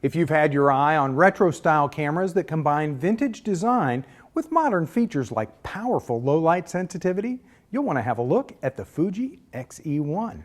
If you've had your eye on retro-style cameras that combine vintage design with modern features like powerful low-light sensitivity, you'll want to have a look at the Fuji X-E1.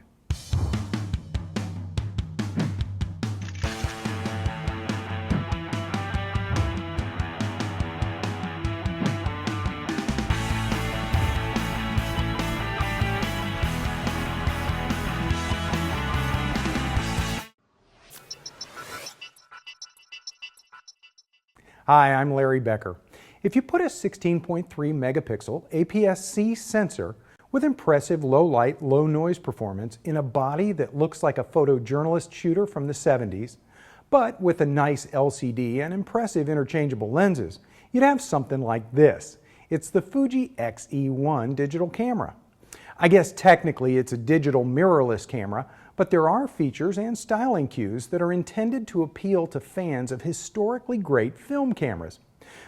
Hi, I'm Larry Becker. If you put a 16.3 megapixel APS-C sensor with impressive low light, low noise performance in a body that looks like a photojournalist shooter from the 70s, but with a nice LCD and impressive interchangeable lenses, you'd have something like this. It's the Fuji X-E1 digital camera. I guess technically it's a digital mirrorless camera, but there are features and styling cues that are intended to appeal to fans of historically great film cameras.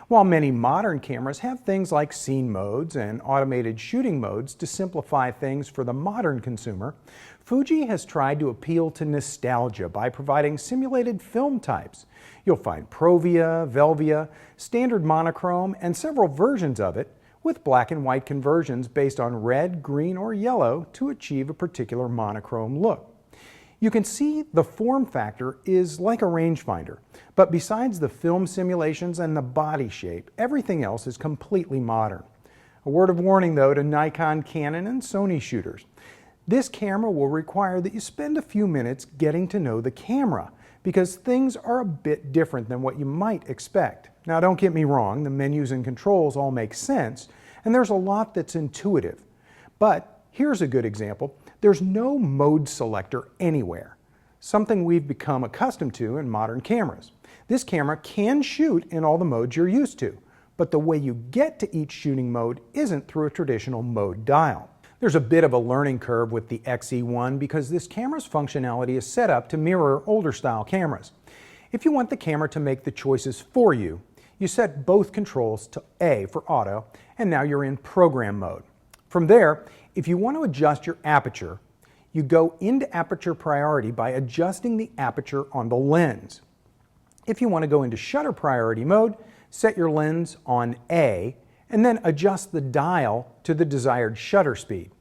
While many modern cameras have things like scene modes and automated shooting modes to simplify things for the modern consumer, Fuji has tried to appeal to nostalgia by providing simulated film types. You'll find Provia, Velvia, standard monochrome, and several versions of it, with black and white conversions based on red, green, or yellow to achieve a particular monochrome look. You can see the form factor is like a rangefinder, but besides the film simulations and the body shape, everything else is completely modern. A word of warning though to Nikon, Canon, and Sony shooters. This camera will require that you spend a few minutes getting to know the camera, because things are a bit different than what you might expect. Now don't get me wrong, the menus and controls all make sense, and there's a lot that's intuitive. But here's a good example. There's no mode selector anywhere, something we've become accustomed to in modern cameras. This camera can shoot in all the modes you're used to, but the way you get to each shooting mode isn't through a traditional mode dial. There's a bit of a learning curve with the X-E1 because this camera's functionality is set up to mirror older style cameras. If you want the camera to make the choices for you, you set both controls to A for auto, and now you're in program mode. From there, if you want to adjust your aperture, you go into aperture priority by adjusting the aperture on the lens. If you want to go into shutter priority mode, set your lens on A and then adjust the dial to the desired shutter speed.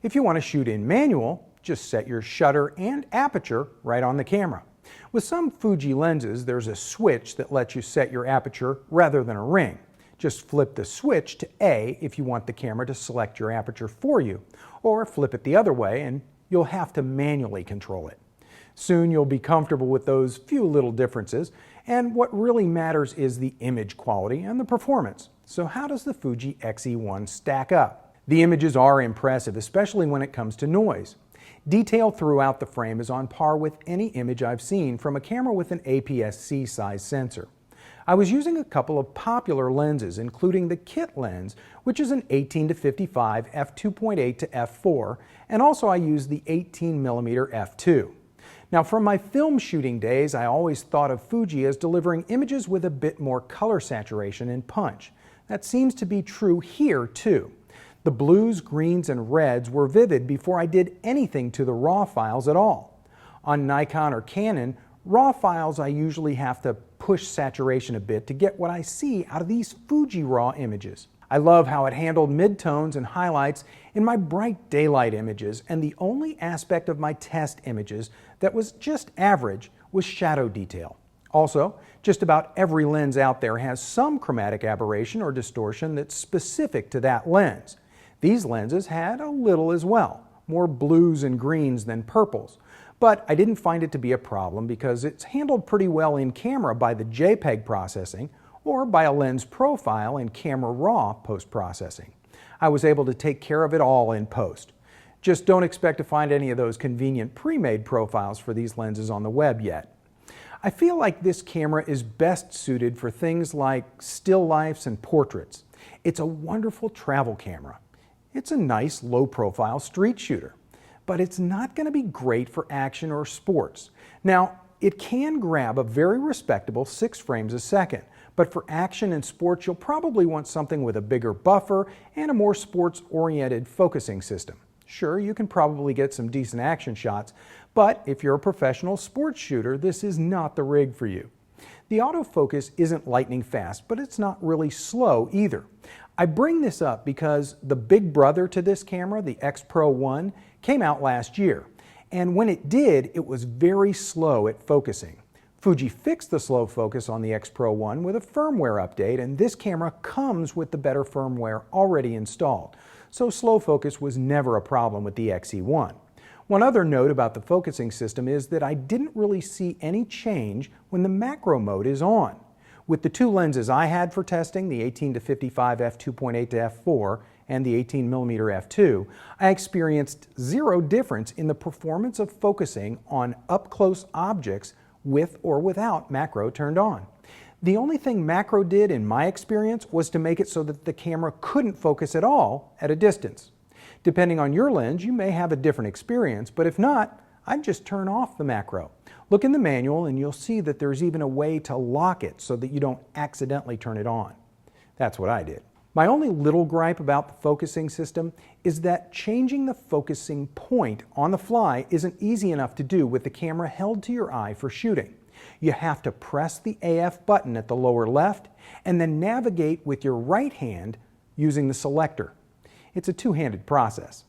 If you want to shoot in manual, just set your shutter and aperture right on the camera. With some Fuji lenses, there's a switch that lets you set your aperture rather than a ring. Just flip the switch to A if you want the camera to select your aperture for you, or flip it the other way and you'll have to manually control it. Soon you'll be comfortable with those few little differences, and what really matters is the image quality and the performance. So how does the Fuji X-E1 stack up? The images are impressive, especially when it comes to noise. Detail throughout the frame is on par with any image I've seen from a camera with an APS-C size sensor. I was using a couple of popular lenses, including the kit lens, which is an 18-55 f2.8 to f4, and also I used the 18mm f2. Now from my film shooting days, I always thought of Fuji as delivering images with a bit more color saturation and punch. That seems to be true here too. The blues, greens, and reds were vivid before I did anything to the RAW files at all. On Nikon or Canon, RAW files I usually have to push saturation a bit to get what I see out of these Fuji RAW images. I love how it handled midtones and highlights in my bright daylight images, and the only aspect of my test images that was just average was shadow detail. Also, just about every lens out there has some chromatic aberration or distortion that's specific to that lens. These lenses had a little as well, more blues and greens than purples. But I didn't find it to be a problem because it's handled pretty well in camera by the JPEG processing or by a lens profile in camera raw post-processing. I was able to take care of it all in post. Just don't expect to find any of those convenient pre-made profiles for these lenses on the web yet. I feel like this camera is best suited for things like still lifes and portraits. It's a wonderful travel camera. It's a nice low-profile street shooter. But it's not going to be great for action or sports. Now, it can grab a very respectable 6 frames a second, but for action and sports you'll probably want something with a bigger buffer and a more sports-oriented focusing system. Sure, you can probably get some decent action shots, but if you're a professional sports shooter, this is not the rig for you. The autofocus isn't lightning fast, but it's not really slow either. I bring this up because the big brother to this camera, the X Pro 1, came out last year. And when it did, it was very slow at focusing. Fuji fixed the slow focus on the X Pro 1 with a firmware update, and this camera comes with the better firmware already installed. So slow focus was never a problem with the X-E1. One other note about the focusing system is that I didn't really see any change when the macro mode is on. With the two lenses I had for testing, the 18-55 f2.8 to f4 and the 18mm f2, I experienced zero difference in the performance of focusing on up-close objects with or without macro turned on. The only thing macro did in my experience was to make it so that the camera couldn't focus at all at a distance. Depending on your lens, you may have a different experience, but if not, I'd just turn off the macro. Look in the manual and you'll see that there's even a way to lock it so that you don't accidentally turn it on. That's what I did. My only little gripe about the focusing system is that changing the focusing point on the fly isn't easy enough to do with the camera held to your eye for shooting. You have to press the AF button at the lower left and then navigate with your right hand using the selector. It's a two-handed process.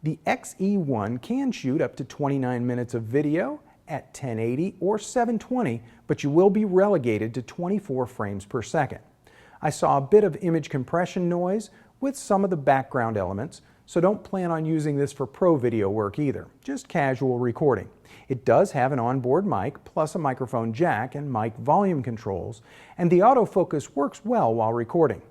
The X-E1 can shoot up to 29 minutes of video at 1080 or 720, but you will be relegated to 24 frames per second. I saw a bit of image compression noise with some of the background elements, so don't plan on using this for pro video work either, just casual recording. It does have an onboard mic plus a microphone jack and mic volume controls, and the autofocus works well while recording.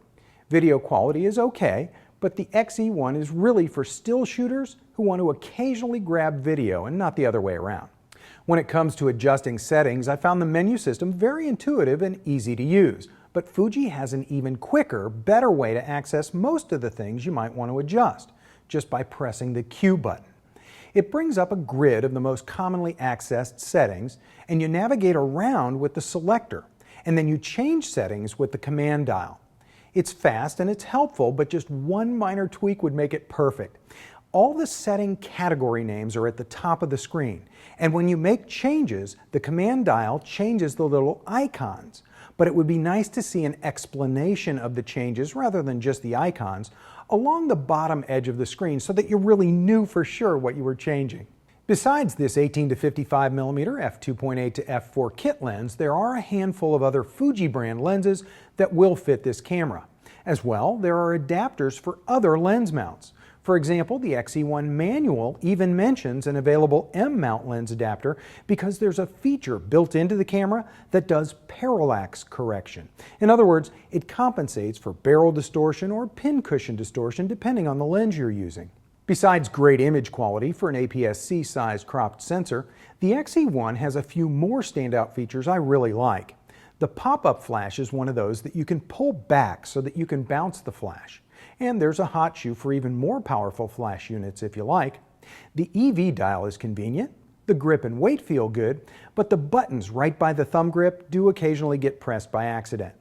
Video quality is okay, but the X-E1 is really for still shooters who want to occasionally grab video and not the other way around. When it comes to adjusting settings, I found the menu system very intuitive and easy to use. But Fuji has an even quicker, better way to access most of the things you might want to adjust, just by pressing the Q button. It brings up a grid of the most commonly accessed settings, and you navigate around with the selector, and then you change settings with the command dial. It's fast and it's helpful, but just one minor tweak would make it perfect. All the setting category names are at the top of the screen, and when you make changes, the command dial changes the little icons. But it would be nice to see an explanation of the changes rather than just the icons along the bottom edge of the screen so that you really knew for sure what you were changing. Besides this 18-55mm f2.8 to f4 kit lens, there are a handful of other Fuji brand lenses that will fit this camera. As well, there are adapters for other lens mounts. For example, the X-E1 manual even mentions an available M-mount lens adapter because there's a feature built into the camera that does parallax correction. In other words, it compensates for barrel distortion or pincushion distortion depending on the lens you're using. Besides great image quality for an APS-C size cropped sensor, the X-E1 has a few more standout features I really like. The pop-up flash is one of those that you can pull back so that you can bounce the flash. And there's a hot shoe for even more powerful flash units if you like. The EV dial is convenient, the grip and weight feel good, but the buttons right by the thumb grip do occasionally get pressed by accident.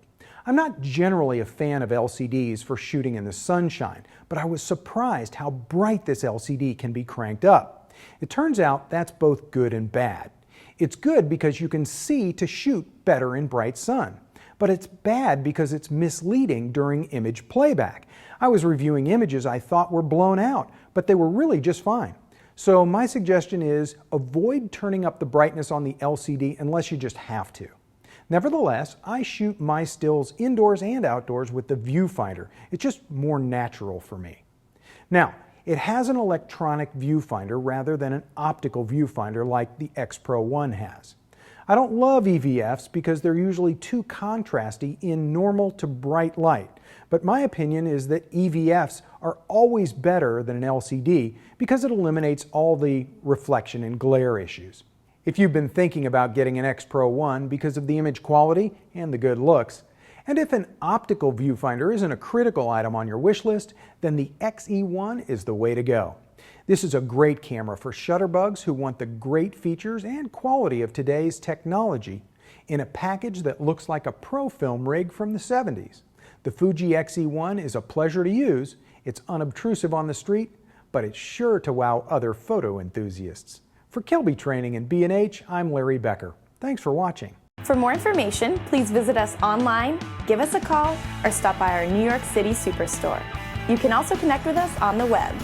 I'm not generally a fan of LCDs for shooting in the sunshine, but I was surprised how bright this LCD can be cranked up. It turns out that's both good and bad. It's good because you can see to shoot better in bright sun, but it's bad because it's misleading during image playback. I was reviewing images I thought were blown out, but they were really just fine. So my suggestion is avoid turning up the brightness on the LCD unless you just have to. Nevertheless, I shoot my stills indoors and outdoors with the viewfinder. It's just more natural for me. Now, it has an electronic viewfinder rather than an optical viewfinder like the X Pro 1 has. I don't love EVFs because they're usually too contrasty in normal to bright light, but my opinion is that EVFs are always better than an LCD because it eliminates all the reflection and glare issues. If you've been thinking about getting an X Pro 1 because of the image quality and the good looks, and if an optical viewfinder isn't a critical item on your wish list, then the X-E1 is the way to go. This is a great camera for shutterbugs who want the great features and quality of today's technology in a package that looks like a pro film rig from the 70s. The Fuji X-E1 is a pleasure to use. It's unobtrusive on the street, but it's sure to wow other photo enthusiasts. For Kilby Training and B&H, I'm Larry Becker. Thanks for watching. For more information, please visit us online, give us a call, or stop by our New York City Superstore. You can also connect with us on the web.